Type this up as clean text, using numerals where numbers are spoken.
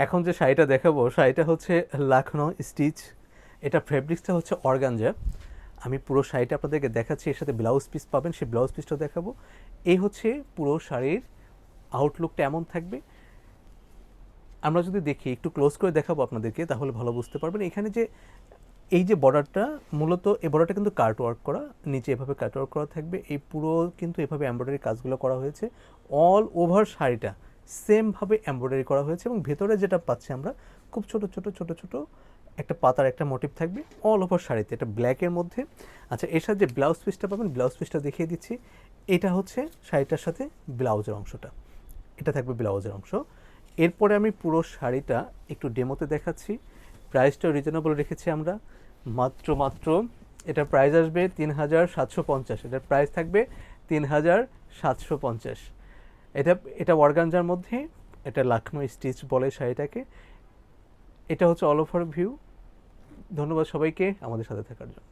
এখন যে শাড়িটা দেখাবো শাড়িটা হচ্ছে লাখনৌ স্টিচ। এটা ফেব্রিক্সটা হচ্ছে অর্গানজা। আমি পুরো শাড়িটা আপনাদেরকে দেখাচ্ছি, এর সাথে ব্লাউজ পিস পাবেন, সেই ব্লাউজ পিসটাও দেখাবো। এই হচ্ছে পুরো শাড়ির আউটলুকটা এমন থাকবে। আমরা যদি দেখি একটু ক্লোজ করে দেখাবো আপনাদেরকে, তাহলে ভালো বুঝতে পারবেন। এখানে যে এই যে বর্ডারটা, মূলত এই বর্ডারটা কিন্তু কাট ওয়ার্ক করা, নিচে এভাবে কাট ওয়ার্ক করা থাকবে। এই পুরো কিন্তু এভাবে এমব্রয়ডারি কাজগুলো করা হয়েছে। অল ওভার শাড়িটা সেমভাবে এমব্রয়ডারি করা হয়েছে, এবং ভেতরে যেটা পাচ্ছি আমরা খুব ছোট ছোট ছোট ছোট একটা পাতার একটা মোটিভ থাকবে অল ওভার শাড়িতে, এটা ব্ল্যাকের মধ্যে। আচ্ছা, এর সাথে যে ব্লাউজ পিসটা পাবেন, ব্লাউজ পিসটা দেখিয়ে দিচ্ছি। এটা হচ্ছে শাড়িটার সাথে ব্লাউজের অংশটা, এটা থাকবে ব্লাউজের অংশ। এরপরে আমি পুরো শাড়িটা একটু ডেমোতে দেখাচ্ছি। প্রাইসটা রিজনেবল রেখেছি আমরা, মাত্র মাত্র এটার প্রাইস আসবে ৩,৭৫০। এটার প্রাইস থাকবে ৩,৭৫০। এটা এটা অর্গানজার মধ্যে, এটা লাখনৌ স্টিচ বলে শাড়িটাকে। এটা হচ্ছে অল ওভার ভিউ। ধন্যবাদ সবাইকে আমাদের সাথে থাকার জন্য।